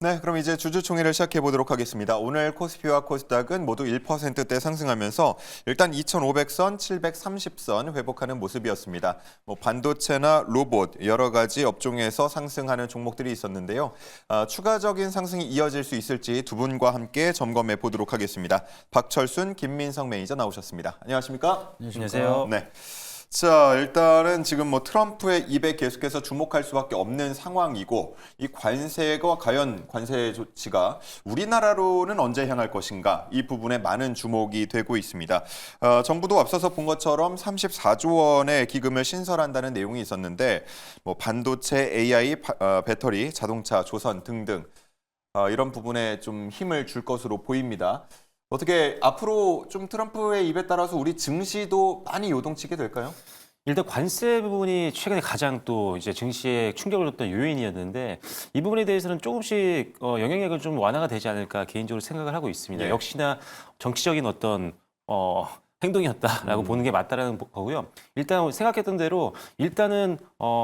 네, 그럼 이제 주주총회를 시작해 보도록 하겠습니다. 오늘 코스피와 코스닥은 모두 1%대 상승하면서 일단 2,500선, 730선 회복하는 모습이었습니다. 반도체나 로봇 여러 가지 업종에서 상승하는 종목들이 있었는데요. 추가적인 상승이 이어질 수 있을지 두 분과 함께 점검해 보도록 하겠습니다. 박철순, 김민성 매니저 나오셨습니다. 안녕하십니까? 안녕하세요. 네. 자, 일단은 지금 트럼프의 입에 계속해서 주목할 수밖에 없는 상황이고 이 관세가 과연 관세 조치가 우리나라로는 언제 향할 것인가 이 부분에 많은 주목이 되고 있습니다. 정부도 앞서서 본 것처럼 34조 원의 기금을 신설한다는 내용이 있었는데 반도체, AI, 배터리, 자동차, 조선 등등 이런 부분에 좀 힘을 줄 것으로 보입니다. 어떻게 앞으로 좀 트럼프의 입에 따라서 우리 증시도 많이 요동치게 될까요? 일단 관세 부분이 최근에 가장 또 이제 증시에 충격을 줬던 요인이었는데 이 부분에 대해서는 조금씩 영향력은 좀 완화가 되지 않을까 개인적으로 생각을 하고 있습니다. 네. 역시나 정치적인 어떤 행동이었다라고 보는 게 맞다라는 거고요. 일단 생각했던 대로 일단은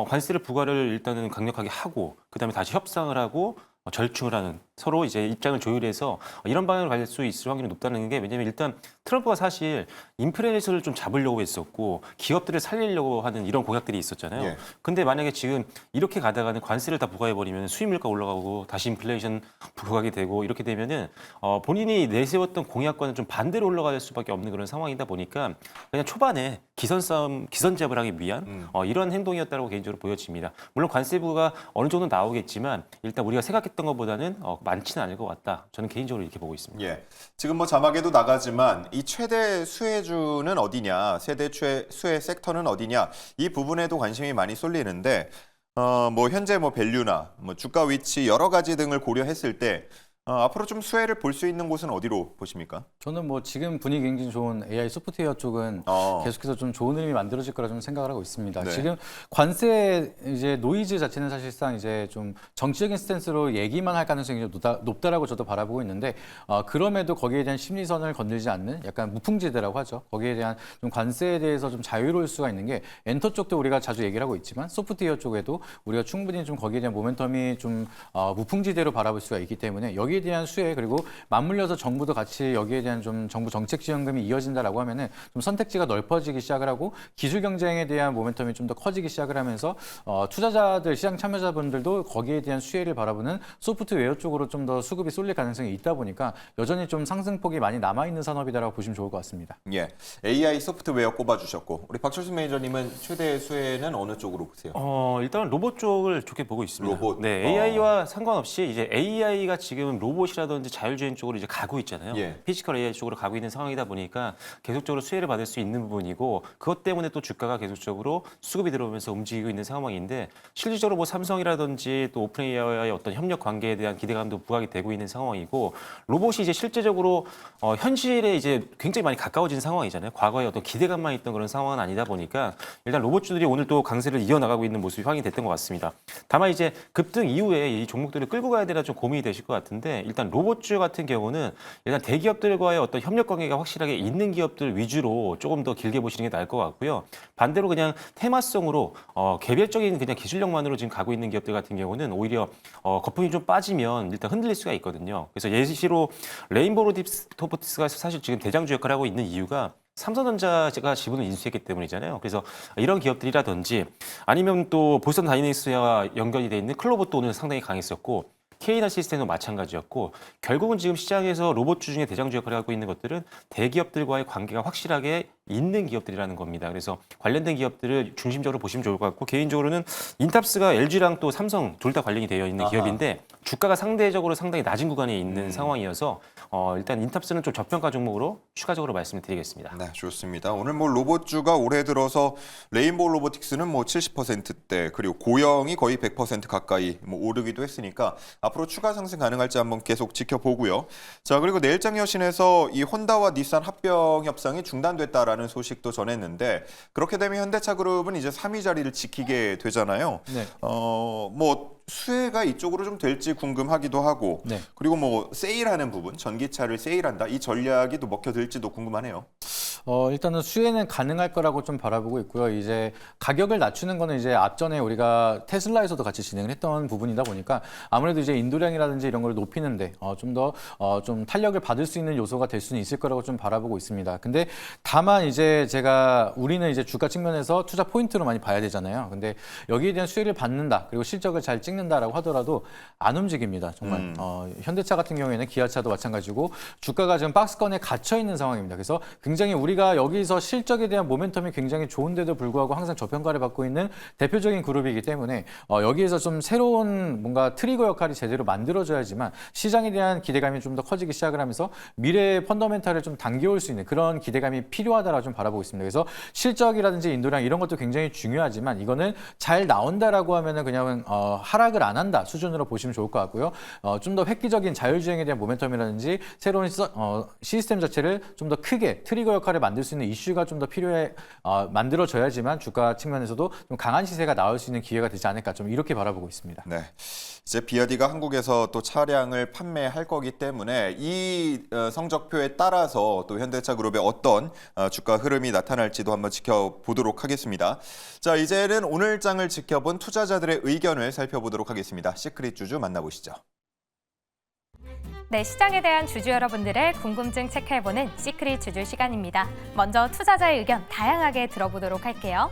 관세를 부과를 일단은 강력하게 하고 그다음에 다시 협상을 하고 절충을 하는 서로 이제 입장을 조율해서 이런 방향으로 갈 수 있을 확률이 높다는 게 왜냐하면 일단 트럼프가 사실 인플레이션을 좀 잡으려고 했었고 기업들을 살리려고 하는 이런 공약들이 있었잖아요. 예. 근데 만약에 지금 이렇게 가다가는 관세를 다 부과해버리면 수입 물가 올라가고 다시 인플레이션 부과하게 되고 이렇게 되면은 본인이 내세웠던 공약과는 좀 반대로 올라갈 수밖에 없는 그런 상황이다 보니까 그냥 초반에 기선 싸움, 기선제압을 하기 위한 이런 행동이었다고 개인적으로 보여집니다. 물론 관세부가 어느 정도 나오겠지만 일단 우리가 생각했던 것보다는 많지는 않을 것 같다. 저는 개인적으로 이렇게 보고 있습니다. 예. 지금 자막에도 나가지만 이 최대 수혜주는 어디냐, 세대 수혜 섹터는 어디냐 이 부분에도 관심이 많이 쏠리는데 현재 밸류나 주가 위치 여러 가지 등을 고려했을 때 앞으로 좀 수혜를 볼 수 있는 곳은 어디로 보십니까? 저는 지금 분위기 굉장히 좋은 AI 소프트웨어 쪽은 계속해서 좀 좋은 흐름이 만들어질 거라 좀 생각을 하고 있습니다. 네. 지금 관세 이제 노이즈 자체는 사실상 이제 좀 정치적인 스탠스로 얘기만 할 가능성이 좀 높다라고 저도 바라보고 있는데 그럼에도 거기에 대한 심리선을 건들지 않는 약간 무풍지대라고 하죠. 거기에 대한 좀 관세에 대해서 좀 자유로울 수가 있는 게 엔터 쪽도 우리가 자주 얘기를 하고 있지만 소프트웨어 쪽에도 우리가 충분히 좀 거기에 대한 모멘텀이 좀 무풍지대로 바라볼 수가 있기 때문에 여기에 대한 수혜 그리고 맞물려서 정부도 같이 여기에 대한 좀 정부 정책 지원금이 이어진다라고 하면은 좀 선택지가 넓어지기 시작을 하고 기술 경쟁에 대한 모멘텀이 좀 더 커지기 시작을 하면서 투자자들 시장 참여자분들도 거기에 대한 수혜를 바라보는 소프트웨어 쪽으로 좀 더 수급이 쏠릴 가능성이 있다 보니까 여전히 좀 상승폭이 많이 남아 있는 산업이다라고 보시면 좋을 것 같습니다. 예. AI 소프트웨어 꼽아주셨고 우리 박철순 매니저님은 최대 수혜는 어느 쪽으로 보세요? 일단 로봇 쪽을 좋게 보고 있습니다. 로봇? 네, AI와 상관없이 이제 AI가 지금 로봇이라든지 자율주행 쪽으로 이제 가고 있잖아요. 예. 피지컬 AI 쪽으로 가고 있는 상황이다 보니까 계속적으로 수혜를 받을 수 있는 부분이고 그것 때문에 또 주가가 계속적으로 수급이 들어오면서 움직이고 있는 상황인데 실질적으로 삼성이라든지 또 오픈 AI와의 어떤 협력 관계에 대한 기대감도 부각이 되고 있는 상황이고 로봇이 이제 실제적으로 현실에 이제 굉장히 많이 가까워진 상황이잖아요. 과거에 어떤 기대감만 있던 그런 상황은 아니다 보니까 일단 로봇주들이 오늘 또 강세를 이어나가고 있는 모습이 확인이 됐던 것 같습니다. 다만 이제 급등 이후에 이 종목들을 끌고 가야 되나 좀 고민이 되실 것 같은데 일단 로봇주 같은 경우는 일단 대기업들과의 어떤 협력 관계가 확실하게 있는 기업들 위주로 조금 더 길게 보시는 게 나을 것 같고요. 반대로 그냥 테마성으로 개별적인 그냥 기술력만으로 지금 가고 있는 기업들 같은 경우는 오히려 거품이 좀 빠지면 일단 흔들릴 수가 있거든요. 그래서 예시로 레인보우 로보틱스가 사실 지금 대장주 역할을 하고 있는 이유가 삼성전자가 지분을 인수했기 때문이잖아요. 그래서 이런 기업들이라든지 아니면 또 보스턴 다이내믹스와 연결이 돼 있는 클로버도 오늘 상당히 강했었고 K나 시스템도 마찬가지였고 결국은 지금 시장에서 로봇주 중에 대장주 역할을 하고 있는 것들은 대기업들과의 관계가 확실하게 있는 기업들이라는 겁니다. 그래서 관련된 기업들을 중심적으로 보시면 좋을 것 같고 개인적으로는 인탑스가 LG랑 또 삼성 둘 다 관련이 되어 있는 기업인데 주가가 상대적으로 상당히 낮은 구간에 있는 상황이어서 일단 인탑스는 좀 저평가 종목으로 추가적으로 말씀을 드리겠습니다. 네, 좋습니다. 오늘 로봇주가 올해 들어서 레인보우 로보틱스는 70%대 그리고 고영이 거의 100% 가까이 오르기도 했으니까 앞으로 추가 상승 가능할지 한번 계속 지켜보고요. 자, 그리고 내일장 여신에서 이 혼다와 닛산 합병 협상이 중단됐다라는 소식도 전했는데 그렇게 되면 현대차그룹은 이제 3위 자리를 지키게 되잖아요. 네. 수혜가 이쪽으로 좀 될지 궁금하기도 하고 네. 그리고 세일하는 부분, 전기차를 세일한다 이 전략이 또 먹혀들지도 궁금하네요. 일단은 수혜는 가능할 거라고 좀 바라보고 있고요. 이제 가격을 낮추는 거는 이제 앞전에 우리가 테슬라에서도 같이 진행을 했던 부분이다 보니까 아무래도 이제 인도량이라든지 이런 걸 높이는데 좀 더 좀 탄력을 받을 수 있는 요소가 될 수는 있을 거라고 좀 바라보고 있습니다. 근데 다만 이제 우리는 이제 주가 측면에서 투자 포인트로 많이 봐야 되잖아요. 근데 여기에 대한 수혜를 받는다, 그리고 실적을 잘 찍는다라고 하더라도 안 움직입니다. 정말 현대차 같은 경우에는 기아차도 마찬가지고 주가가 지금 박스권에 갇혀 있는 상황입니다. 그래서 굉장히 우리가 여기서 실적에 대한 모멘텀이 굉장히 좋은데도 불구하고 항상 저평가를 받고 있는 대표적인 그룹이기 때문에 여기에서 좀 새로운 뭔가 트리거 역할이 제대로 만들어져야지만 시장에 대한 기대감이 좀 더 커지기 시작을 하면서 미래의 펀더멘탈을 좀 당겨올 수 있는 그런 기대감이 필요하다라고 좀 바라보고 있습니다. 그래서 실적이라든지 인도량 이런 것도 굉장히 중요하지만 이거는 잘 나온다라고 하면은 그냥 하락을 안 한다 수준으로 보시면 좋을 것 같고요. 좀 더 획기적인 자율주행에 대한 모멘텀이라든지 새로운 시스템 자체를 좀 더 크게 트리거 역할을 만들 수 있는 이슈가 좀 더 필요해 만들어져야지만 주가 측면에서도 좀 강한 시세가 나올 수 있는 기회가 되지 않을까 좀 이렇게 바라보고 있습니다. 네. 이제 비아디가 한국에서 또 차량을 판매할 거기 때문에 이 성적표에 따라서 또 현대차 그룹의 어떤 주가 흐름이 나타날지도 한번 지켜보도록 하겠습니다. 자, 이제는 오늘 장을 지켜본 투자자들의 의견을 살펴보도록 하겠습니다. 시크릿 주주 만나보시죠. 네, 시장에 대한 주주 여러분들의 궁금증 체크해보는 시크릿 주주 시간입니다. 먼저 투자자의 의견 다양하게 들어보도록 할게요.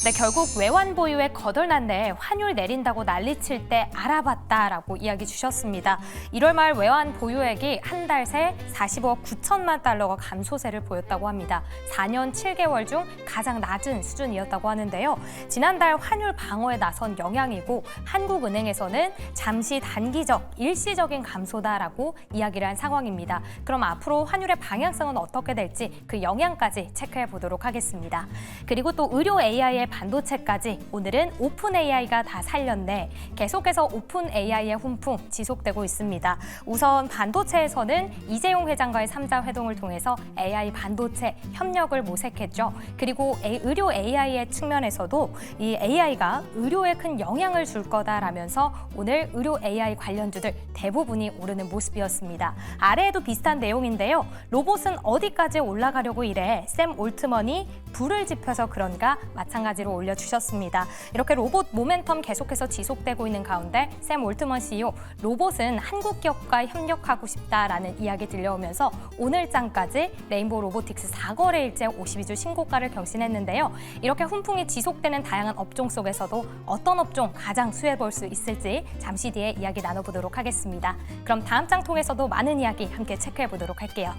네, 결국 외환 보유에 거덜났네. 환율 내린다고 난리칠 때 알아봤다라고 이야기 주셨습니다. 1월 말 외환 보유액이 한 달 새 45억 9천만 달러가 감소세를 보였다고 합니다. 4년 7개월 중 가장 낮은 수준이었다고 하는데요. 지난달 환율 방어에 나선 영향이고 한국은행에서는 잠시 단기적, 일시적인 감소다라고 이야기를 한 상황입니다. 그럼 앞으로 환율의 방향성은 어떻게 될지 그 영향까지 체크해 보도록 하겠습니다. 그리고 또 의료 AI의 반도체까지 오늘은 오픈 AI가 다 살렸네. 계속해서 오픈 AI의 훈풍 지속되고 있습니다. 우선 반도체에서는 이재용 회장과의 3자 회동을 통해서 AI 반도체 협력을 모색했죠. 그리고 의료 AI의 측면에서도 이 AI가 의료에 큰 영향을 줄 거다라면서 오늘 의료 AI 관련주들 대부분이 오르는 모습이었습니다. 아래에도 비슷한 내용인데요. 로봇은 어디까지 올라가려고 이래? 샘 올트먼이 불을 지펴서 그런가? 마찬가지로 올려주셨습니다. 이렇게 로봇 모멘텀 계속해서 지속되고 있는 가운데 샘 올트먼 CEO, 로봇은 한국 기업과 협력하고 싶다라는 이야기 들려오면서 오늘 장까지 레인보우 로보틱스 4거래일째 52주 신고가를 경신했는데요. 이렇게 훈풍이 지속되는 다양한 업종 속에서도 어떤 업종 가장 수혜볼 수 있을지 잠시 뒤에 이야기 나눠보도록 하겠습니다. 그럼 다음 장 통해서도 많은 이야기 함께 체크해보도록 할게요.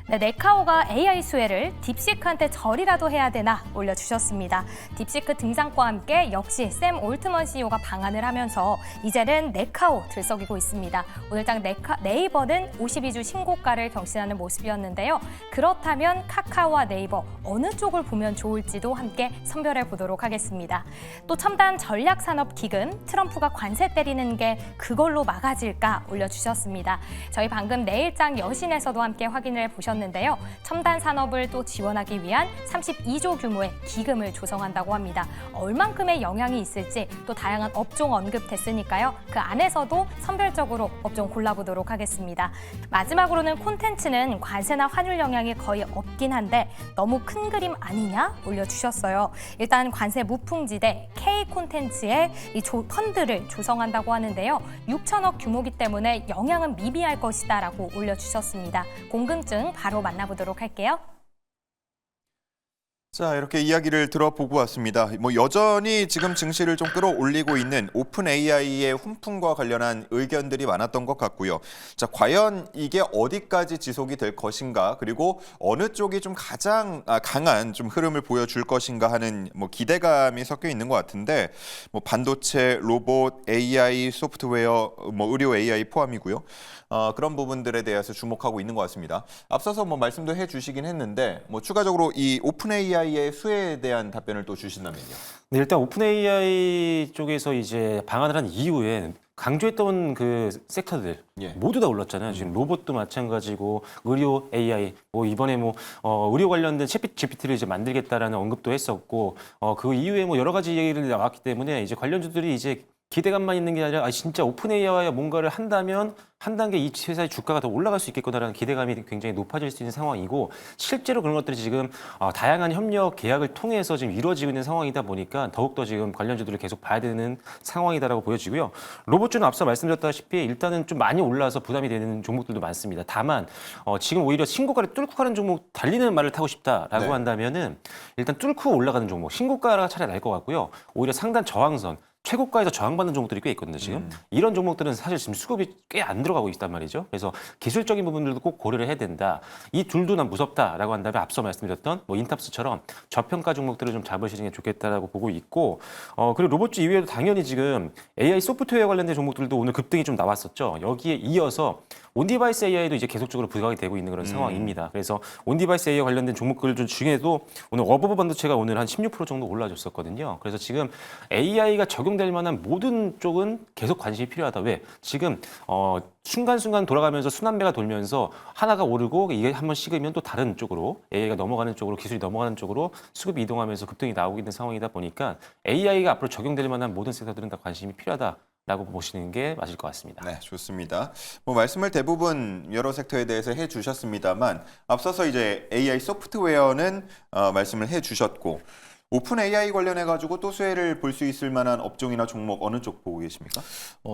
네, 네카오가 AI 수혜를 딥시크한테 절이라도 해야 되나 올려주셨습니다. 딥시크 등장과 함께 역시 샘 올트먼 CEO가 방한을 하면서 이제는 네카오 들썩이고 있습니다. 오늘장 네이버는 52주 신고가를 경신하는 모습이었는데요. 그렇다면 카카오와 네이버 어느 쪽을 보면 좋을지도 함께 선별해 보도록 하겠습니다. 또 첨단 전략산업기금, 트럼프가 관세 때리는 게 그걸로 막아질까 올려주셨습니다. 저희 방금 내일장 여신에서도 함께 확인을 보셨는데요. 첨단 산업을 또 지원하기 위한 32조 규모의 기금을 조성한다고 합니다. 얼만큼의 영향이 있을지 또 다양한 업종 언급됐으니까요. 그 안에서도 선별적으로 업종 골라보도록 하겠습니다. 마지막으로는 콘텐츠는 관세나 환율 영향이 거의 없긴 한데 너무 큰 그림 아니냐 올려주셨어요. 일단 관세 무풍지대 K 콘텐츠의 이 펀드를 조성한다고 하는데요. 6천억 규모기 때문에 영향은 미비할 것이다라고 올려주셨습니다. 궁금증 바로 만나보도록 할게요. 자, 이렇게 이야기를 들어보고 왔습니다. 여전히 지금 증시를 좀 끌어올리고 있는 오픈 AI의 훈풍과 관련한 의견들이 많았던 것 같고요. 자, 과연 이게 어디까지 지속이 될 것인가, 그리고 어느 쪽이 좀 가장 강한 좀 흐름을 보여줄 것인가 하는 기대감이 섞여 있는 것 같은데, 반도체, 로봇, AI, 소프트웨어, 의료 AI 포함이고요. 그런 부분들에 대해서 주목하고 있는 것 같습니다. 앞서서 말씀도 해주시긴 했는데, 추가적으로 이 오픈 AI의 수혜에 대한 답변을 또 주신다면요. 네, 일단 오픈 AI 쪽에서 이제 방한을 한 이후에 강조했던 그 섹터들 모두 다 올랐잖아요. 지금 로봇도 마찬가지고 의료 AI, 이번에 의료 관련된 챗 GPT를 이제 만들겠다라는 언급도 했었고 그 이후에 여러 가지 얘기를 나왔기 때문에 이제 관련주들이 이제 기대감만 있는 게 아니라 진짜 오픈 AI와 뭔가를 한다면 한 단계 이 회사의 주가가 더 올라갈 수 있겠구나라는 기대감이 굉장히 높아질 수 있는 상황이고 실제로 그런 것들이 지금 다양한 협력 계약을 통해서 지금 이루어지고 있는 상황이다 보니까 더욱더 지금 관련주들을 계속 봐야 되는 상황이다라고 보여지고요. 로봇주는 앞서 말씀드렸다시피 일단은 좀 많이 올라서 부담이 되는 종목들도 많습니다. 다만 지금 오히려 신고가를 뚫고 가는 종목 달리는 말을 타고 싶다라고 네. 한다면은 일단 뚫고 올라가는 종목 신고가가 차라리 날 것 같고요. 오히려 상단 저항선 최고가에서 저항받는 종목들이 꽤 있거든요, 지금. 이런 종목들은 사실 지금 수급이 꽤 안 들어가고 있단 말이죠. 그래서 기술적인 부분들도 꼭 고려를 해야 된다. 이 둘도 난 무섭다라고 한다면 앞서 말씀드렸던 뭐 인탑스처럼 저평가 종목들을 좀 잡으시는 게 좋겠다라고 보고 있고, 그리고 로봇주 이외에도 당연히 지금 AI 소프트웨어 관련된 종목들도 오늘 급등이 좀 나왔었죠. 여기에 이어서 온디바이스 AI도 이제 계속적으로 부각이 되고 있는 그런 상황입니다. 그래서 온디바이스 AI 관련된 종목들 중에도 오늘 어버브 반도체가 오늘 한 16% 정도 올라줬었거든요. 그래서 지금 AI가 적용될 만한 모든 쪽은 계속 관심이 필요하다. 왜? 지금 순간순간 돌아가면서 순환배가 돌면서 하나가 오르고 이게 한번 식으면 또 다른 쪽으로 AI가 넘어가는 쪽으로 기술이 넘어가는 쪽으로 수급이 이동하면서 급등이 나오고 있는 상황이다 보니까 AI가 앞으로 적용될 만한 모든 섹터들은 다 관심이 필요하다. 라고 보시는 게 맞을 것 같습니다. 네, 좋습니다. 뭐 말씀을 대부분 여러 섹터에 대해서 해주셨습니다만 앞서서 이제 AI 소프트웨어는 말씀을 해주셨고 오픈 AI 관련해 가지고 또 수혜를 볼 수 있을 만한 업종이나 종목 어느 쪽 보고 계십니까?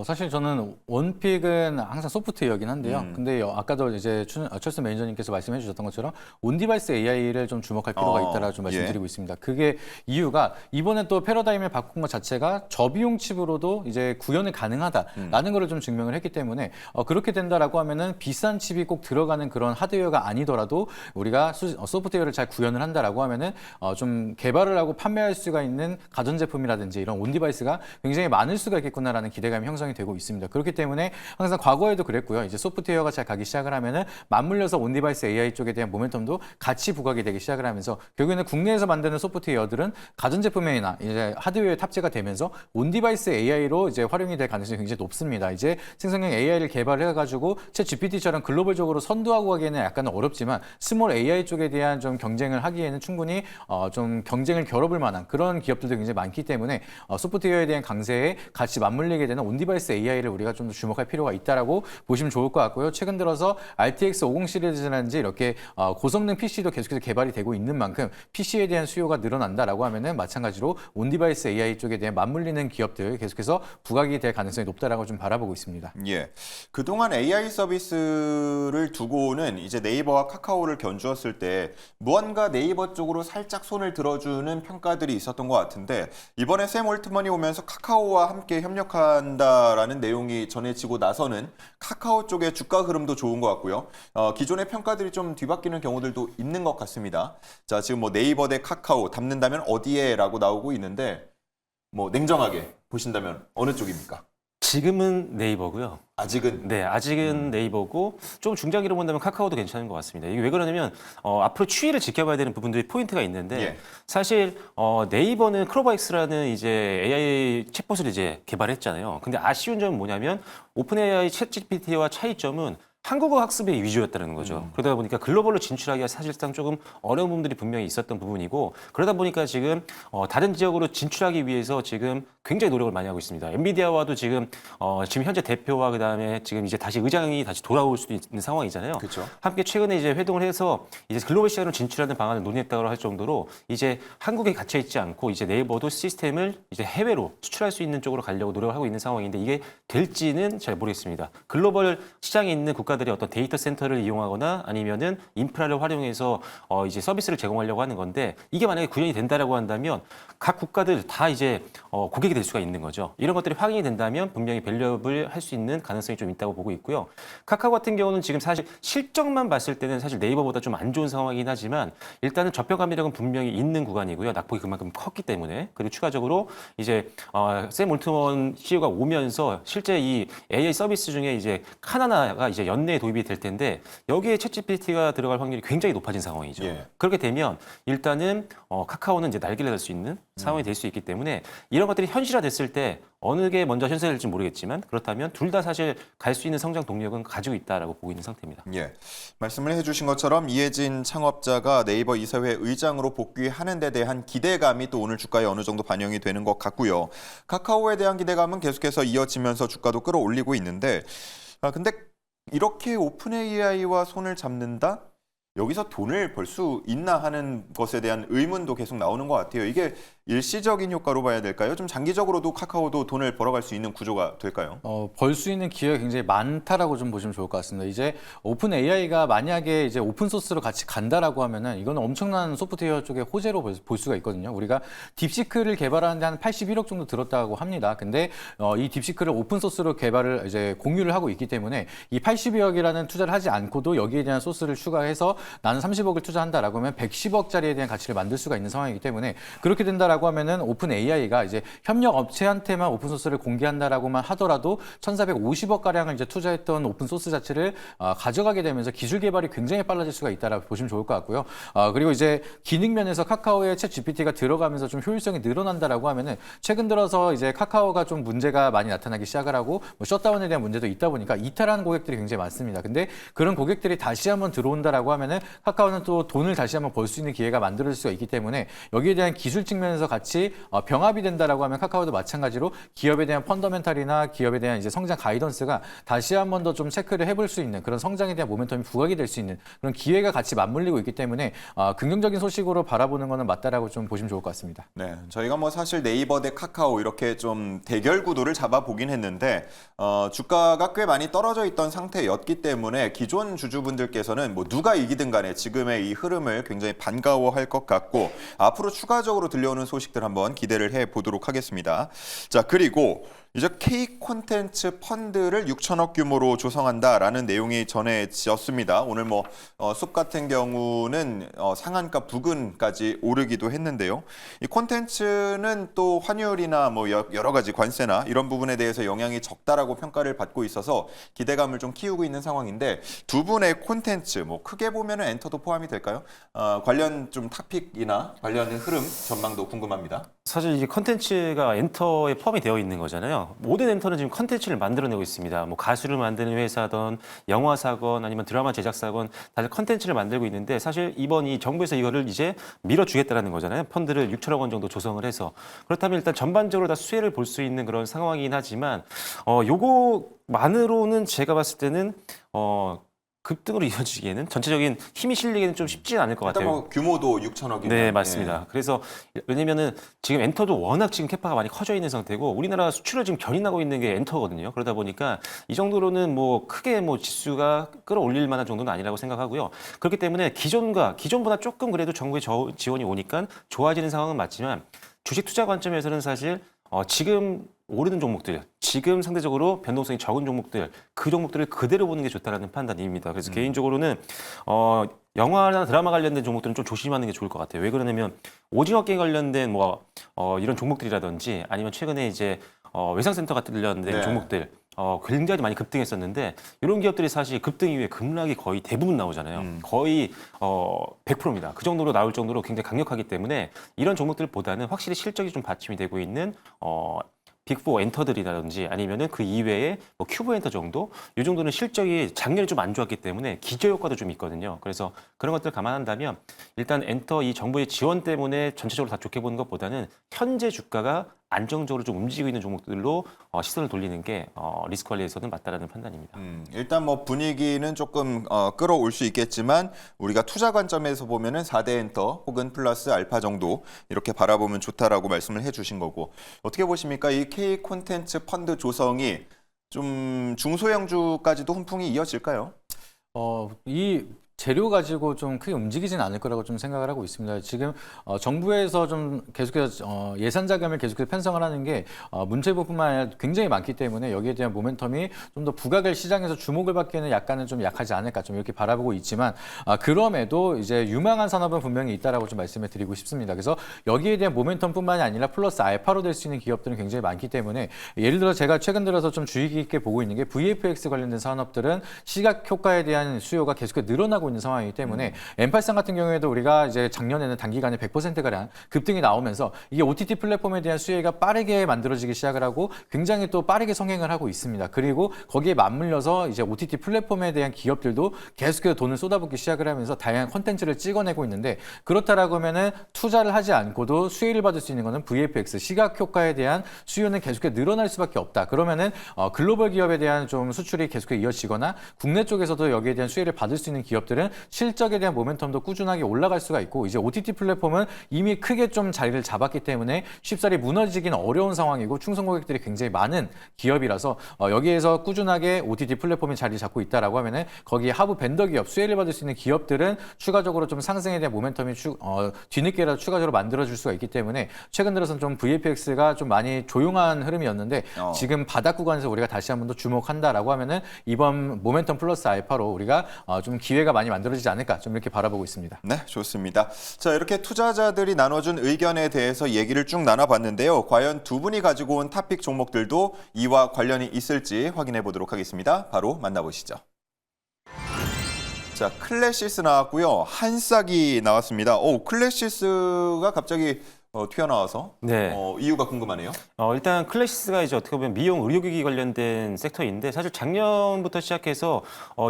사실 저는 원픽은 항상 소프트웨어긴 한데요. 근데 아까도 이제 철수 매니저님께서 말씀해 주셨던 것처럼 온디바이스 AI를 좀 주목할 필요가 있다라고 좀 말씀드리고 있습니다. 그게 이유가 이번에 또 패러다임을 바꾼 것 자체가 저비용 칩으로도 이제 구현이 가능하다라는 거를 좀 증명을 했기 때문에 그렇게 된다라고 하면은 비싼 칩이 꼭 들어가는 그런 하드웨어가 아니더라도 우리가 소프트웨어를 잘 구현을 한다라고 하면은 좀 개발을 하고 판매할 수가 있는 가전제품이라든지 이런 온디바이스가 굉장히 많을 수가 있겠구나라는 기대감이 형성이 되고 있습니다. 그렇기 때문에 항상 과거에도 그랬고요. 이제 소프트웨어가 잘 가기 시작을 하면은 맞물려서 온디바이스 AI 쪽에 대한 모멘텀도 같이 부각이 되기 시작을 하면서 결국에는 국내에서 만드는 소프트웨어들은 가전제품이나 이제 하드웨어에 탑재가 되면서 온디바이스 AI로 이제 활용이 될 가능성이 굉장히 높습니다. 이제 생성형 AI를 개발해가지고 챗 GPT처럼 글로벌적으로 선도하고 가기에는 약간은 어렵지만 스몰 AI 쪽에 대한 좀 경쟁을 하기에는 충분히 좀 경쟁을 겨뤄볼 만한 그런 기업들도 굉장히 많기 때문에 소프트웨어에 대한 강세에 같이 맞물리게 되는 온디바이스 AI를 우리가 좀 더 주목할 필요가 있다라고 보시면 좋을 것 같고요. 최근 들어서 RTX 50 시리즈라든지 이렇게 고성능 PC도 계속해서 개발이 되고 있는 만큼 PC에 대한 수요가 늘어난다라고 하면은 마찬가지로 온디바이스 AI 쪽에 대한 맞물리는 기업들 계속해서 부각이 될 가능성이 높다라고 좀 바라보고 있습니다. 예. 그동안 AI 서비스를 두고는 이제 네이버와 카카오를 견주었을 때 무언가 네이버 쪽으로 살짝 손을 들어주는 평가들이 있었던 것 같은데 이번에 샘 올트먼이 오면서 카카오와 함께 협력한다라는 내용이 전해지고 나서는 카카오 쪽의 주가 흐름도 좋은 것 같고요. 기존의 평가들이 좀 뒤바뀌는 경우들도 있는 것 같습니다. 자, 지금 뭐 네이버 대 카카오 담는다면 어디에라고 나오고 있는데 뭐 냉정하게 보신다면 어느 쪽입니까? 지금은 네이버고요. 아직은 네, 아직은 네이버고 좀 중장기로 본다면 카카오도 괜찮은 것 같습니다. 이게 왜 그러냐면 앞으로 추이를 지켜봐야 되는 부분들이 포인트가 있는데 예. 사실 네이버는 크로바엑스라는 이제 AI 챗봇을 이제 개발했잖아요. 근데 아쉬운 점은 뭐냐면 오픈 AI 챗 GPT와 차이점은 한국어 학습의 위주였다는 거죠. 그러다 보니까 글로벌로 진출하기가 사실상 조금 어려운 부분들이 분명히 있었던 부분이고 그러다 보니까 지금 다른 지역으로 진출하기 위해서 지금 굉장히 노력을 많이 하고 있습니다. 엔비디아와도 지금 현재 대표와 그다음에 지금 이제 다시 의장이 다시 돌아올 수도 있는 상황이잖아요. 그렇죠. 함께 최근에 이제 회동을 해서 이제 글로벌 시장으로 진출하는 방안을 논의했다고 할 정도로 이제 한국에 갇혀 있지 않고 이제 네이버도 시스템을 이제 해외로 수출할 수 있는 쪽으로 가려고 노력을 하고 있는 상황인데 이게 될지는 잘 모르겠습니다. 글로벌 시장에 있는 국가들이 어떤 데이터 센터를 이용하거나 아니면은 인프라를 활용해서 이제 서비스를 제공하려고 하는 건데 이게 만약에 구현이 된다라고 한다면 각 국가들 다 이제 고객이 될 수가 있는 거죠. 이런 것들이 확인이 된다면 분명히 밸류업을 할 수 있는 가능성이 좀 있다고 보고 있고요. 카카오 같은 경우는 지금 사실 실적만 봤을 때는 사실 네이버보다 좀 안 좋은 상황이긴 하지만 일단은 저평가미력은 분명히 있는 구간이고요. 낙폭이 그만큼 컸기 때문에 그리고 추가적으로 이제 샘 올트먼 CEO가 오면서 실제 이 AI 서비스 중에 이제 카나나가 이제 연내에 도입이 될 텐데 여기에 챗GPT가 들어갈 확률이 굉장히 높아진 상황이죠. 예. 그렇게 되면 일단은 카카오는 이제 날개를 달 수 있는 상황이 될 수 있기 때문에 이런 것들이 현실화됐을 때 어느 게 먼저 현실화될지 모르겠지만 그렇다면 둘 다 사실 갈 수 있는 성장 동력은 가지고 있다라고 보고 있는 상태입니다. 예, 말씀을 해주신 것처럼 이해진 창업자가 네이버 이사회 의장으로 복귀하는 데 대한 기대감이 또 오늘 주가에 어느 정도 반영이 되는 것 같고요. 카카오에 대한 기대감은 계속해서 이어지면서 주가도 끌어올리고 있는데 근데 이렇게 오픈 AI와 손을 잡는다? 여기서 돈을 벌 수 있나 하는 것에 대한 의문도 계속 나오는 것 같아요. 이게 일시적인 효과로 봐야 될까요? 좀 장기적으로도 카카오도 돈을 벌어갈 수 있는 구조가 될까요? 벌 수 있는 기회가 굉장히 많다라고 좀 보시면 좋을 것 같습니다. 이제 오픈 AI가 만약에 이제 오픈 소스로 같이 간다라고 하면은 이거는 엄청난 소프트웨어 쪽의 호재로 볼 수가 있거든요. 우리가 딥시크를 개발하는데 한 81억 정도 들었다고 합니다. 근데 이 딥시크를 오픈 소스로 개발을 이제 공유를 하고 있기 때문에 이 82억이라는 투자를 하지 않고도 여기에 대한 소스를 추가해서 나는 30억을 투자한다라고 하면 110억짜리에 대한 가치를 만들 수가 있는 상황이기 때문에 그렇게 된다라고 하면은 오픈 AI가 이제 협력 업체한테만 오픈 소스를 공개한다라고만 하더라도 1,450억 가량을 이제 투자했던 오픈 소스 자체를 가져가게 되면서 기술 개발이 굉장히 빨라질 수가 있다라고 보시면 좋을 것 같고요. 그리고 이제 기능 면에서 카카오의 챗 GPT가 들어가면서 좀 효율성이 늘어난다라고 하면은 최근 들어서 이제 카카오가 좀 문제가 많이 나타나기 시작을 하고 뭐 셧다운에 대한 문제도 있다 보니까 이탈하는 고객들이 굉장히 많습니다. 근데 그런 고객들이 다시 한번 들어온다라고 하면은 카카오는 또 돈을 다시 한번 벌 수 있는 기회가 만들어질 수가 있기 때문에 여기에 대한 기술 측면에서 같이 병합이 된다라고 하면 카카오도 마찬가지로 기업에 대한 펀더멘탈이나 기업에 대한 이제 성장 가이던스가 다시 한번 더 좀 체크를 해볼 수 있는 그런 성장에 대한 모멘텀이 부각이 될 수 있는 그런 기회가 같이 맞물리고 있기 때문에 긍정적인 소식으로 바라보는 것은 맞다라고 좀 보시면 좋을 것 같습니다. 네, 저희가 뭐 사실 네이버 대 카카오 이렇게 좀 대결 구도를 잡아보긴 했는데 주가가 꽤 많이 떨어져 있던 상태였기 때문에 기존 주주분들께서는 뭐 누가 이기든 간에 지금의 이 흐름을 굉장히 반가워할 것 같고 앞으로 추가적으로 들려오는 소식들 한번 기대를 해보도록 하겠습니다. 자, 그리고 이제 K 콘텐츠 펀드를 6천억 규모로 조성한다라는 내용이 전해졌습니다. 오늘 뭐 숲 같은 경우는 상한가 부근까지 오르기도 했는데요. 이 콘텐츠는 또 환율이나 뭐 여러 가지 관세나 이런 부분에 대해서 영향이 적다라고 평가를 받고 있어서 기대감을 좀 키우고 있는 상황인데 두 분의 콘텐츠 뭐 크게 보면은 엔터도 포함이 될까요? 관련 좀 탑픽이나 관련 흐름 전망도 궁금합니다. 사실 이게 컨텐츠가 엔터에 포함이 되어 있는 거잖아요. 모든 엔터는 지금 컨텐츠를 만들어내고 있습니다. 뭐 가수를 만드는 회사든 영화사건 아니면 드라마 제작사건 다들 컨텐츠를 만들고 있는데 사실 이번 이 정부에서 이거를 이제 밀어주겠다라는 거잖아요. 펀드를 6천억 원 정도 조성을 해서 그렇다면 일단 전반적으로 다 수혜를 볼 수 있는 그런 상황이긴 하지만 요거만으로는 제가 봤을 때는 급등으로 이어지기에는 전체적인 힘이 실리기는 좀 쉽지는 않을 것 일단 같아요. 뭐 규모도 6천억이면 네, 맞습니다. 그래서 왜냐면은 지금 엔터도 워낙 지금 캐파가 많이 커져 있는 상태고 우리나라 수출을 지금 견인하고 있는 게 엔터거든요. 그러다 보니까 이 정도로는 뭐 크게 뭐 지수가 끌어올릴 만한 정도는 아니라고 생각하고요. 그렇기 때문에 기존보다 조금 그래도 정부의 지원이 오니까 좋아지는 상황은 맞지만 주식 투자 관점에서는 사실 지금 오르는 종목들, 지금 상대적으로 변동성이 적은 종목들, 그 종목들을 그대로 보는 게 좋다라는 판단입니다. 그래서 개인적으로는 영화나 드라마 관련된 종목들은 좀 조심하는 게 좋을 것 같아요. 왜 그러냐면 오징어게임 관련된 이런 종목들이라든지 아니면 최근에 이제 외상센터 관련된 네. 종목들 굉장히 많이 급등했었는데 이런 기업들이 사실 급등 이후에 급락이 거의 대부분 나오잖아요. 거의 100%입니다. 그 정도로 나올 정도로 굉장히 강력하기 때문에 이런 종목들보다는 확실히 실적이 좀 받침이 되고 있는 빅4 엔터들이라든지 아니면은 그 이외에 뭐 큐브 엔터 정도 이 정도는 실적이 작년에 좀 안 좋았기 때문에 기저 효과도 좀 있거든요. 그래서 그런 것들 감안한다면 일단 엔터 이 정부의 지원 때문에 전체적으로 다 좋게 보는 것보다는 현재 주가가 안정적으로 좀 움직이고 있는 종목들로 시선을 돌리는 게 리스크 관리에서는 맞다라는 판단입니다. 일단 뭐 분위기는 조금 끌어올 수 있겠지만 우리가 투자 관점에서 보면은 4대 엔터 혹은 플러스 알파 정도 이렇게 바라보면 좋다라고 말씀을 해주신 거고 어떻게 보십니까? 이 K 콘텐츠 펀드 조성이 좀 중소형주까지도 훈풍이 이어질까요? 이 재료 가지고 좀 크게 움직이진 않을 거라고 좀 생각을 하고 있습니다. 지금 정부에서 좀 계속해서 예산 자금을 계속해서 편성을 하는 게 문체부뿐만 아니라 굉장히 많기 때문에 여기에 대한 모멘텀이 좀 더 부각을 시장에서 주목을 받기에는 약간은 좀 약하지 않을까 좀 이렇게 바라보고 있지만 그럼에도 이제 유망한 산업은 분명히 있다라고 좀 말씀을 드리고 싶습니다. 그래서 여기에 대한 모멘텀뿐만이 아니라 플러스 알파로 될 수 있는 기업들은 굉장히 많기 때문에 예를 들어 제가 최근 들어서 좀 주의 깊게 보고 있는 게 VFX 관련된 산업들은 시각 효과에 대한 수요가 계속해서 늘어나고 있는 상황이기 때문에 M83 같은 경우에도 우리가 이제 작년에는 단기간에 100%가량 급등이 나오면서 이게 OTT 플랫폼에 대한 수혜가 빠르게 만들어지기 시작을 하고 굉장히 또 빠르게 성행을 하고 있습니다. 그리고 거기에 맞물려서 이제 OTT 플랫폼에 대한 기업들도 계속해서 돈을 쏟아붓기 시작을 하면서 다양한 콘텐츠를 찍어내고 있는데 그렇다라고 하면은 투자를 하지 않고도 수혜를 받을 수 있는 거는 VFX 시각 효과에 대한 수요는 계속해서 늘어날 수밖에 없다. 그러면은 글로벌 기업에 대한 좀 수출이 계속해서 이어지거나 국내 쪽에서도 여기에 대한 수혜를 받을 수 있는 기업들은 실적에 대한 모멘텀도 꾸준하게 올라갈 수가 있고 이제 OTT 플랫폼은 이미 크게 좀 자리를 잡았기 때문에 쉽사리 무너지기는 어려운 상황이고 충성 고객들이 굉장히 많은 기업이라서 여기에서 꾸준하게 OTT 플랫폼이 자리 잡고 있다라고 하면은 거기에 하부 벤더 기업 수혜를 받을 수 있는 기업들은 추가적으로 좀 상승에 대한 모멘텀이 뒤늦게라도 추가적으로 만들어줄 수가 있기 때문에 최근 들어서는 좀 VFX가 좀 많이 조용한 흐름이었는데 지금 바닥 구간에서 우리가 다시 한 번 더 주목한다라고 하면은 이번 모멘텀 플러스 알파로 우리가 좀 기회가 많이 만들어지지 않을까 좀 이렇게 바라보고 있습니다. 네, 좋습니다. 자, 이렇게 투자자들이 나눠준 의견에 대해서 얘기를 쭉 나눠봤는데요. 과연 두 분이 가지고 온 탑픽 종목들도 이와 관련이 있을지 확인해 보도록 하겠습니다. 바로 만나보시죠. 자, 클래시스 나왔고요. 한싹이 나왔습니다. 클래시스가 갑자기 튀어나와서 네. 이유가 궁금하네요. 일단 클래시스가 이제 어떻게 보면 미용 의료기기 관련된 섹터인데 사실 작년부터 시작해서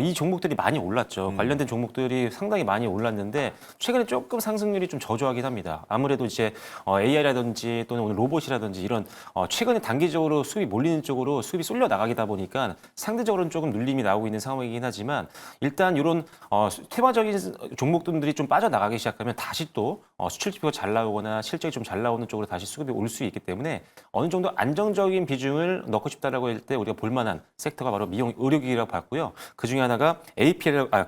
이 종목들이 많이 올랐죠. 관련된 종목들이 상당히 많이 올랐는데 최근에 조금 상승률이 좀 저조하긴 합니다. 아무래도 이제 AI라든지 또는 오늘 로봇이라든지 이런 최근에 단기적으로 수급이 몰리는 쪽으로 수급이 쏠려 나가다 보니까 상대적으로는 조금 눌림이 나오고 있는 상황이긴 하지만 일단 이런 퇴화적인 종목들이 좀 빠져나가기 시작하면 다시 또 수출 지표가 잘 나오거나 실적이 좀 잘 나오는 쪽으로 다시 수급이 올 수 있기 때문에 어느 정도 안정적인 비중을 넣고 싶다라고 할 때 우리가 볼만한 섹터가 바로 미용 의료기기라고 봤고요. 그 중에 하나가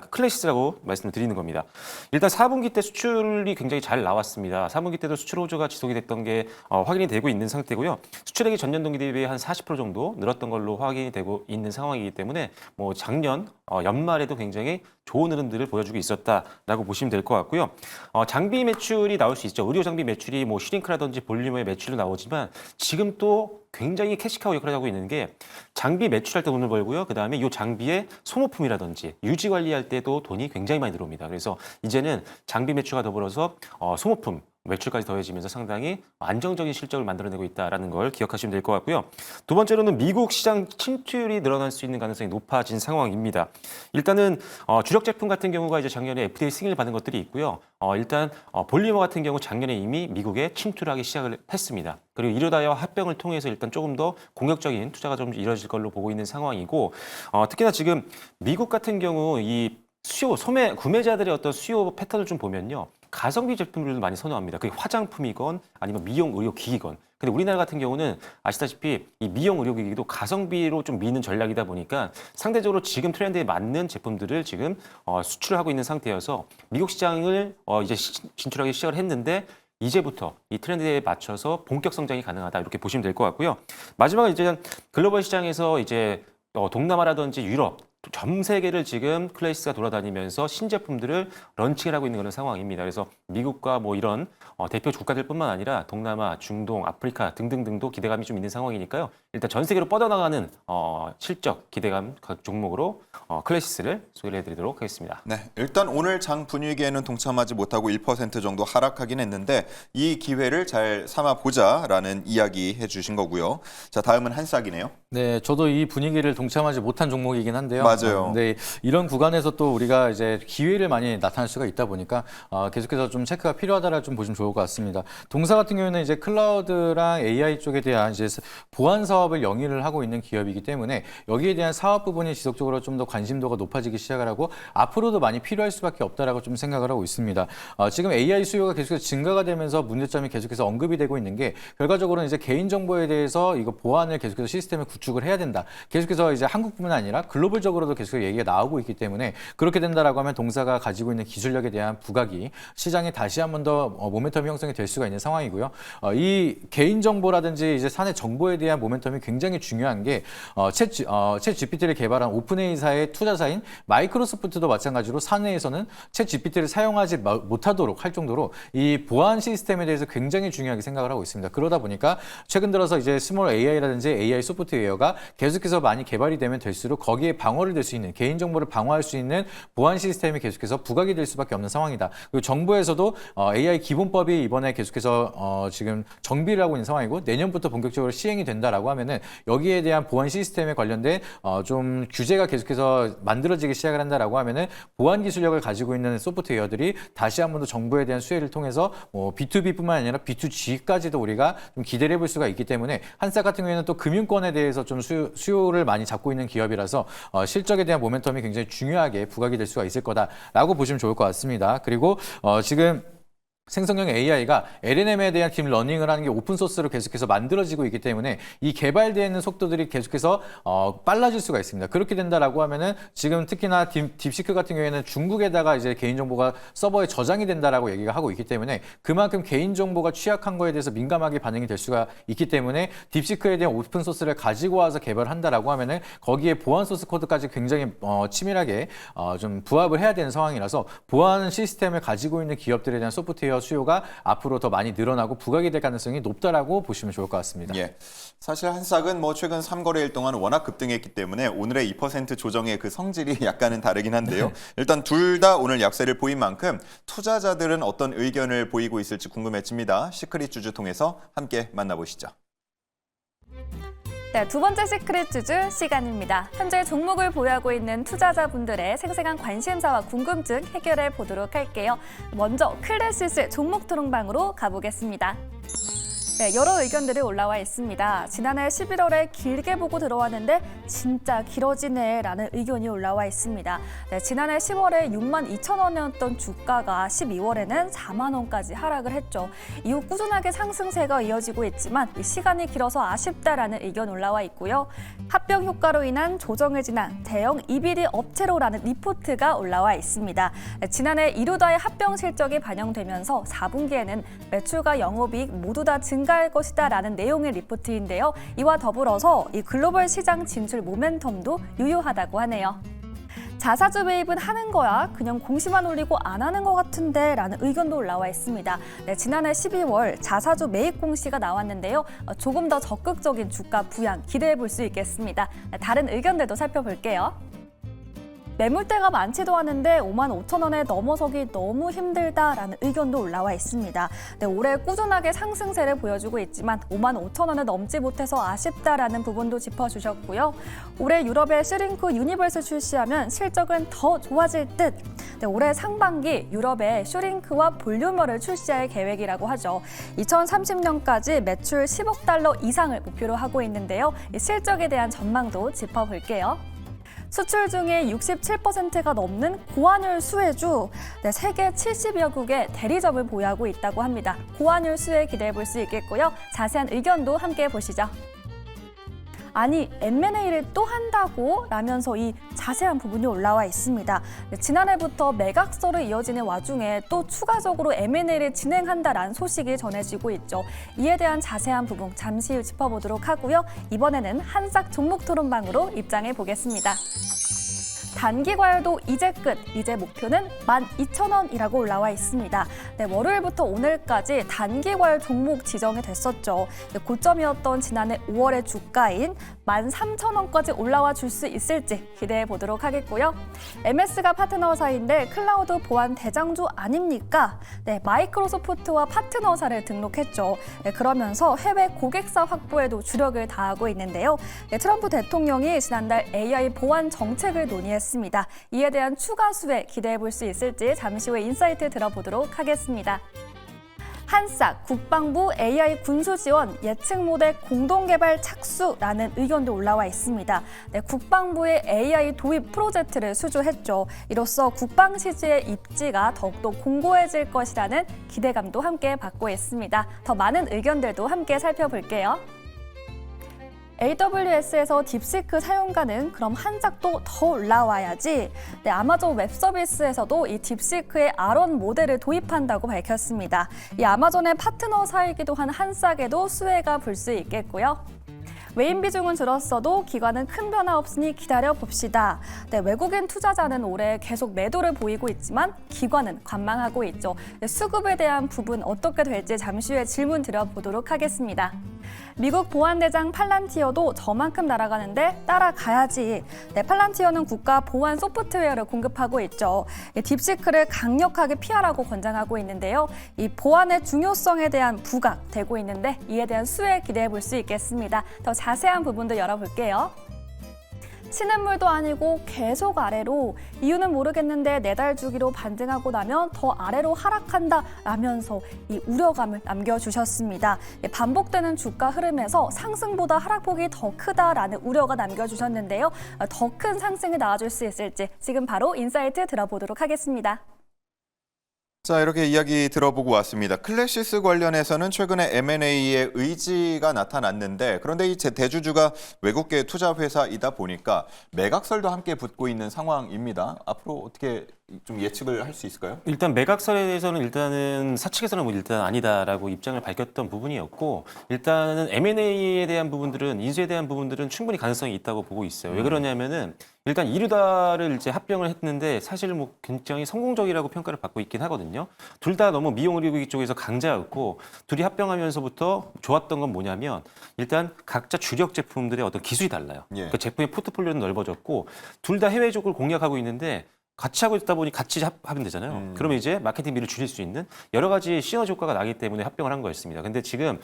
클래시스라고 말씀을 드리는 겁니다. 일단 4분기 때 수출이 굉장히 잘 나왔습니다. 4분기 때도 수출 호조가 지속이 됐던 게 확인이 되고 있는 상태고요. 수출액이 전년 동기 대비 한 40% 정도 늘었던 걸로 확인이 되고 있는 상황이기 때문에 뭐 작년 연말에도 굉장히 좋은 흐름들을 보여주고 있었다라고 보시면 될 것 같고요. 장비 매출이 나올 수 있죠. 의료 장비 매출이 뭐 슈링크라든지 볼륨의 매출도 나오지만 지금 또 굉장히 캐시카우 역할을 하고 있는 게 장비 매출할 때 돈을 벌고요. 그다음에 이 장비의 소모품이라든지 유지 관리할 때도 돈이 굉장히 많이 들어옵니다. 그래서 이제는 장비 매출과 더불어서 소모품 매출까지 더해지면서 상당히 안정적인 실적을 만들어내고 있다는 걸 기억하시면 될 것 같고요. 두 번째로는 미국 시장 침투율이 늘어날 수 있는 가능성이 높아진 상황입니다. 일단은 주력 제품 같은 경우가 이제 작년에 FDA 승인을 받은 것들이 있고요. 일단 볼리머 같은 경우 작년에 이미 미국에 침투를 하기 시작을 했습니다. 그리고 이르다와 합병을 통해서 일단 조금 더 공격적인 투자가 좀 이뤄질 걸로 보고 있는 상황이고 특히나 지금 미국 같은 경우 이 수요, 구매자들의 어떤 수요 패턴을 좀 보면요. 가성비 제품들도 많이 선호합니다. 그게 화장품이건 아니면 미용 의료 기기건. 근데 우리나라 같은 경우는 아시다시피 이 미용 의료 기기도 가성비로 좀 미는 전략이다 보니까 상대적으로 지금 트렌드에 맞는 제품들을 지금 수출을 하고 있는 상태여서 미국 시장을 이제 진출하기 시작을 했는데 이제부터 이 트렌드에 맞춰서 본격 성장이 가능하다 이렇게 보시면 될 것 같고요. 마지막은 이제 글로벌 시장에서 이제 동남아라든지 유럽 전 세계를 지금 클래시스가 돌아다니면서 신제품들을 런칭을 하고 있는 그런 상황입니다. 그래서 미국과 뭐 이런 대표 국가들뿐만 아니라 동남아, 중동, 아프리카 등등등도 기대감이 좀 있는 상황이니까요. 일단 전 세계로 뻗어나가는 실적 기대감 각 종목으로 클래시스를 소개를 해드리도록 하겠습니다. 네, 일단 오늘 장 분위기에는 동참하지 못하고 1% 정도 하락하긴 했는데 이 기회를 잘 삼아보자라는 이야기 해주신 거고요. 자, 다음은 한싹이네요. 네, 저도 이 분위기를 동참하지 못한 종목이긴 한데요. 맞아요. 네, 이런 구간에서 또 우리가 이제 기회를 많이 나타낼 수가 있다 보니까 계속해서 좀 체크가 필요하다라 좀 보시면 좋을 것 같습니다. 동사 같은 경우는 이제 클라우드랑 AI 쪽에 대한 이제 보안 사업 사업을 영위를 하고 있는 기업이기 때문에 여기에 대한 사업 부분이 지속적으로 좀 더 관심도가 높아지기 시작을 하고 앞으로도 많이 필요할 수밖에 없다라고 좀 생각을 하고 있습니다. 지금 AI 수요가 계속해서 증가가 되면서 문제점이 계속해서 언급이 되고 있는 게 결과적으로는 이제 개인정보에 대해서 이거 보안을 계속해서 시스템을 구축을 해야 된다. 계속해서 이제 한국뿐만 아니라 글로벌적으로도 계속 얘기가 나오고 있기 때문에 그렇게 된다라고 하면 동사가 가지고 있는 기술력에 대한 부각이 시장에 다시 한 번 더 모멘텀 형성이 될 수가 있는 상황이고요. 이 개인정보라든지 이제 사내 정보에 대한 모멘텀이 굉장히 중요한 게 챗 GPT를 개발한 오픈AI사의 투자사인 마이크로소프트도 마찬가지로 사내에서는 챗 GPT를 사용하지 못하도록 할 정도로 이 보안 시스템에 대해서 굉장히 중요하게 생각을 하고 있습니다. 그러다 보니까 최근 들어서 이제 스몰 AI라든지 AI 소프트웨어가 계속해서 많이 개발이 되면 될수록 거기에 방어를 될 수 있는 개인정보를 방어할 수 있는 보안 시스템이 계속해서 부각이 될 수밖에 없는 상황이다. 그리고 정부에서도 AI 기본법이 이번에 계속해서 지금 정비를 하고 있는 상황이고 내년부터 본격적으로 시행이 된다라고 하면은 여기에 대한 보안 시스템에 관련된 좀 규제가 계속해서 만들어지기 시작을 한다라고 하면은 보안 기술력을 가지고 있는 소프트웨어들이 다시 한 번 더 정부에 대한 수혜를 통해서 B2B뿐만 아니라 B2G까지도 우리가 좀 기대를 해볼 수가 있기 때문에 한사 같은 경우에는 또 금융권에 대해서 좀 수요를 많이 잡고 있는 기업이라서 실적에 대한 모멘텀이 굉장히 중요하게 부각이 될 수가 있을 거다라고 보시면 좋을 것 같습니다. 그리고 지금 생성형 AI가 LLM에 대한 딥러닝을 하는 게 오픈소스로 계속해서 만들어지고 있기 때문에 이 개발되는 속도들이 계속해서 빨라질 수가 있습니다. 그렇게 된다라고 하면은 지금 특히나 딥시크 같은 경우에는 중국에다가 이제 개인정보가 서버에 저장이 된다라고 얘기가 하고 있기 때문에 그만큼 개인정보가 취약한 거에 대해서 민감하게 반응이 될 수가 있기 때문에 딥시크에 대한 오픈소스를 가지고 와서 개발한다라고 하면은 거기에 보안 소스 코드까지 굉장히 치밀하게 좀 부합을 해야 되는 상황이라서 보안 시스템을 가지고 있는 기업들에 대한 소프트웨어 수요가 앞으로 더 많이 늘어나고 부각이 될 가능성이 높다라고 보시면 좋을 것 같습니다. 예. 사실 한싹은 최근 3거래일 동안 워낙 급등했기 때문에 오늘의 2% 조정의 그 성질이 약간은 다르긴 한데요. 일단 둘 다 오늘 약세를 보인 만큼 투자자들은 어떤 의견을 보이고 있을지 궁금해집니다. 시크릿 주주 통해서 함께 만나보시죠. 네, 두 번째 시크릿 주주 시간입니다. 현재 종목을 보유하고 있는 투자자분들의 생생한 관심사와 궁금증 해결해 보도록 할게요. 먼저 클래시스 종목 토론방으로 가보겠습니다. 네, 여러 의견들이 올라와 있습니다. 지난해 11월에 길게 보고 들어왔는데 진짜 길어지네 라는 의견이 올라와 있습니다. 네, 지난해 10월에 62,000원이었던 주가가 12월에는 4만 원까지 하락을 했죠. 이후 꾸준하게 상승세가 이어지고 있지만 이 시간이 길어서 아쉽다라는 의견 올라와 있고요. 합병 효과로 인한 조정을 지난 대형 EBD 업체로라는 리포트가 올라와 있습니다. 네, 지난해 이루다의 합병 실적이 반영되면서 4분기에는 매출과 영업이익 모두 다 증가할 것이다라는 내용의 리포트인데요. 이와 더불어서 이 글로벌 시장 진출 모멘텀도 유효하다고 하네요. 자사주 매입은 하는 거야? 그냥 공시만 올리고 안 하는 것 같은데? 라는 의견도 올라와 있습니다. 네, 지난해 12월 자사주 매입 공시가 나왔는데요. 조금 더 적극적인 주가 부양 기대해 볼 수 있겠습니다. 네, 다른 의견들도 살펴볼게요. 매물대가 많지도 않은데 55,000원에 넘어서기 너무 힘들다라는 의견도 올라와 있습니다. 네, 올해 꾸준하게 상승세를 보여주고 있지만 55,000원을 넘지 못해서 아쉽다라는 부분도 짚어주셨고요. 올해 유럽의 슈링크 유니버스 출시하면 실적은 더 좋아질 듯. 네, 올해 상반기 유럽의 슈링크와 볼륨어를 출시할 계획이라고 하죠. 2030년까지 매출 10억 달러 이상을 목표로 하고 있는데요. 이 실적에 대한 전망도 짚어볼게요. 수출 중에 67%가 넘는 고환율 수혜주, 네, 세계 70여국의 대리점을 보유하고 있다고 합니다. 고환율 수혜 기대해 볼 수 있겠고요. 자세한 의견도 함께 보시죠. 아니, M&A를 또 한다고? 라면서 이 자세한 부분이 올라와 있습니다. 네, 지난해부터 매각서로 이어지는 와중에 또 추가적으로 M&A를 진행한다라는 소식이 전해지고 있죠. 이에 대한 자세한 부분 잠시 후 짚어보도록 하고요. 이번에는 한싹 종목 토론방으로 입장해 보겠습니다. 단기 과열도 이제 끝, 이제 목표는 12,000원이라고 올라와 있습니다. 네, 월요일부터 오늘까지 단기 과열 종목 지정이 됐었죠. 네, 고점이었던 지난해 5월의 주가인 13,000원까지 올라와 줄 수 있을지 기대해 보도록 하겠고요. MS가 파트너사인데 클라우드 보안 대장주 아닙니까? 네, 마이크로소프트와 파트너사를 등록했죠. 네, 그러면서 해외 고객사 확보에도 주력을 다하고 있는데요. 네, 트럼프 대통령이 지난달 AI 보안 정책을 논의했습니다. 이에 대한 추가 수혜 기대해 볼 수 있을지 잠시 후에 인사이트 들어보도록 하겠습니다. 한싹 국방부 AI 군수 지원 예측 모델 공동 개발 착수라는 의견도 올라와 있습니다. 네, 국방부의 AI 도입 프로젝트를 수주했죠. 이로써 국방 시지의 입지가 더욱더 공고해질 것이라는 기대감도 함께 받고 있습니다. 더 많은 의견들도 함께 살펴볼게요. AWS에서 딥시크 사용 가능? 그럼 한싹도 더 올라와야지. 네, 아마존 웹 서비스에서도 이 딥시크의 R1 모델을 도입한다고 밝혔습니다. 이 아마존의 파트너사이기도 한 한싹에도 수혜가 불 수 있겠고요. 외인 비중은 줄었어도 기관은 큰 변화 없으니 기다려봅시다. 네, 외국인 투자자는 올해 계속 매도를 보이고 있지만 기관은 관망하고 있죠. 네, 수급에 대한 부분 어떻게 될지 잠시 후에 질문 드려보도록 하겠습니다. 미국 보안대장 팔란티어도 저만큼 날아가는데 따라가야지. 네, 팔란티어는 국가 보안 소프트웨어를 공급하고 있죠. 딥시크를 강력하게 피하라고 권장하고 있는데요. 이 보안의 중요성에 대한 부각되고 있는데 이에 대한 수혜 기대해 볼 수 있겠습니다. 더 자세한 부분도 열어볼게요. 치는 물도 아니고 계속 아래로, 이유는 모르겠는데 4달 주기로 반등하고 나면 더 아래로 하락한다 라면서 이 우려감을 남겨주셨습니다. 반복되는 주가 흐름에서 상승보다 하락폭이 더 크다라는 우려가 남겨주셨는데요. 더 큰 상승이 나와줄 수 있을지 지금 바로 인사이트 들어보도록 하겠습니다. 자, 이렇게 이야기 들어보고 왔습니다. 클래시스 관련해서는 최근에 M&A의 의지가 나타났는데, 그런데 이 대주주가 외국계 투자 회사이다 보니까 매각설도 함께 붙고 있는 상황입니다. 앞으로 어떻게 좀 예측을 할 수 있을까요? 일단 매각설에 대해서는 일단은 사측에서는 뭐 일단 아니다라고 입장을 밝혔던 부분이었고, 일단은 M&A에 대한 부분들은, 인수에 대한 부분들은 충분히 가능성이 있다고 보고 있어요. 왜 그러냐면은 일단 이루다를 이제 합병을 했는데 사실 뭐 굉장히 성공적이라고 평가를 받고 있긴 하거든요. 둘 다 너무 미용의료기 쪽에서 강자였고, 둘이 합병하면서부터 좋았던 건 뭐냐면 일단 각자 주력 제품들의 어떤 기술이 달라요. 예. 그 제품의 포트폴리오는 넓어졌고, 둘 다 해외 쪽을 공략하고 있는데 같이 하고 있다 보니 같이 하면 되잖아요. 그러면 이제 마케팅비를 줄일 수 있는 여러 가지 시너지 효과가 나기 때문에 합병을 한 거였습니다. 근데 지금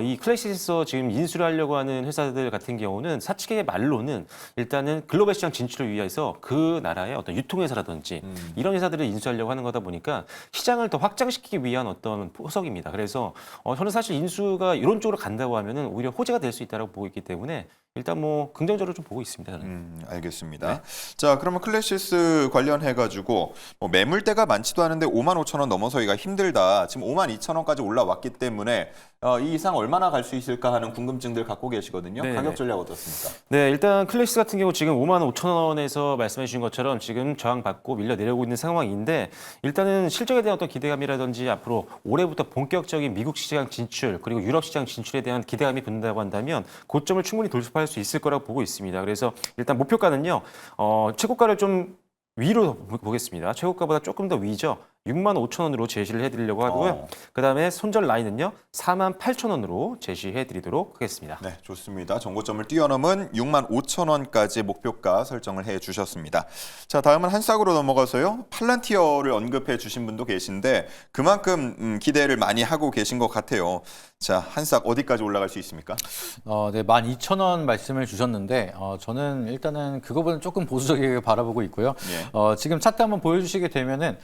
이 클래시스에서 지금 인수를 하려고 하는 회사들 같은 경우는 사측의 말로는 일단은 글로벌 시장 진출을 위해서 그 나라의 어떤 유통회사라든지 이런 회사들을 인수하려고 하는 거다 보니까 시장을 더 확장시키기 위한 어떤 포석입니다. 그래서 저는 사실 인수가 이런 쪽으로 간다고 하면은 오히려 호재가 될 수 있다고 보고 있기 때문에 일단 뭐 긍정적으로 좀 보고 있습니다. 저는. 알겠습니다. 네. 자, 그러면 클래시스 관련해가지고 뭐 매물대가 많지도 않은데 55,000원 넘어서기가 힘들다. 지금 52,000원까지 올라왔기 때문에 이 이상 얼마나 갈 수 있을까 하는 궁금증들 갖고 계시거든요. 네, 가격 네. 전략 어떻습니까? 네, 일단 클래시스 같은 경우 지금 55,000원에서 말씀해 주신 것처럼 지금 저항받고 밀려 내려오고 있는 상황인데, 일단은 실적에 대한 어떤 기대감이라든지 앞으로 올해부터 본격적인 미국 시장 진출 그리고 유럽 시장 진출에 대한 기대감이 붙는다고 한다면 고점을 충분히 돌파할 수 있을 거라고 보고 있습니다. 그래서 일단 목표가는요, 최고가를 좀 위로 보겠습니다. 최고가보다 조금 더 위죠. 65,000원으로 제시를 해드리려고 하고요. 그다음에 손절 라인은요 48,000원으로 제시해드리도록 하겠습니다. 네, 좋습니다. 정고점을 뛰어넘은 65,000원까지 목표가 설정을 해주셨습니다. 자, 다음은 한싹으로 넘어가서요. 팔란티어를 언급해 주신 분도 계신데 그만큼 기대를 많이 하고 계신 것 같아요. 자, 한싹 어디까지 올라갈 수 있습니까? 네, 12,000원 말씀을 주셨는데 저는 일단은 그거보다는 조금 보수적이게 바라보고 있고요. 예. 지금 차트 한번 보여주시게 되면은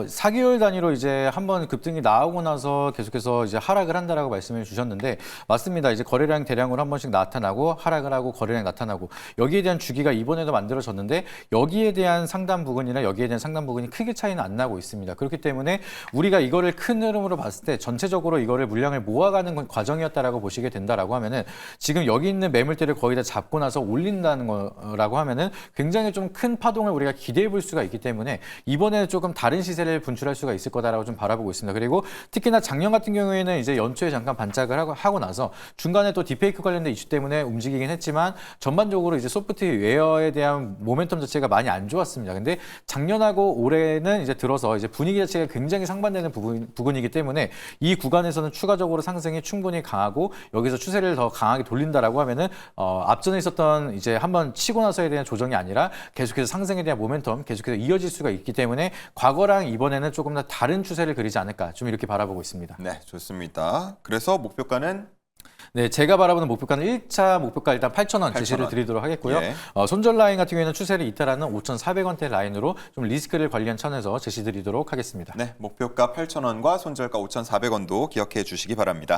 4개월 단위로 이제 한번 급등이 나오고 나서 계속해서 이제 하락을 한다라고 말씀을 주셨는데 맞습니다. 이제 거래량 대량으로 한 번씩 나타나고 하락을 하고 거래량 나타나고 여기에 대한 주기가 이번에도 만들어졌는데 여기에 대한 상단 부근이나 여기에 대한 상단 부근이 크게 차이는 안 나고 있습니다. 그렇기 때문에 우리가 이거를 큰 흐름으로 봤을 때 전체적으로 이거를 물량을 모아가는 과정이었다라고 보시게 된다라고 하면은 지금 여기 있는 매물대를 거의 다 잡고 나서 올린다는 거라고 하면은 굉장히 좀 큰 파동을 우리가 기대해 볼 수가 있기 때문에 이번에는 조금 다른 시세를 분출할 수가 있을 거다라고 좀 바라보고 있습니다. 그리고 특히나 작년 같은 경우에는 이제 연초에 잠깐 반짝을 하고 나서 중간에 또 딥페이크 관련된 이슈 때문에 움직이긴 했지만 전반적으로 이제 소프트웨어에 대한 모멘텀 자체가 많이 안 좋았습니다. 근데 작년하고 올해는 이제 들어서 이제 분위기 자체가 굉장히 상반되는 부분이기 때문에 이 구간에서는 추가적으로 상승이 충분히 강하고 여기서 추세를 더 강하게 돌린다라고 하면은 앞전에 있었던 이제 한번 치고 나서에 대한 조정이 아니라 계속해서 상승에 대한 모멘텀 계속해서 이어질 수가 있기 때문에 과거랑 이번에는 조금 더 다른 추세를 그리지 않을까 좀 이렇게 바라보고 있습니다. 네, 좋습니다. 그래서 목표가는 네, 제가 바라보는 목표가는 1차 목표가 일단 8,000원 제시를 8,000원. 드리도록 하겠고요. 예. 손절 라인 같은 경우에는 추세를 이탈하는 5,400원대 라인으로 좀 리스크를 관리한 천에서 제시 드리도록 하겠습니다. 네, 목표가 8,000원과 손절가 5,400원도 기억해 주시기 바랍니다.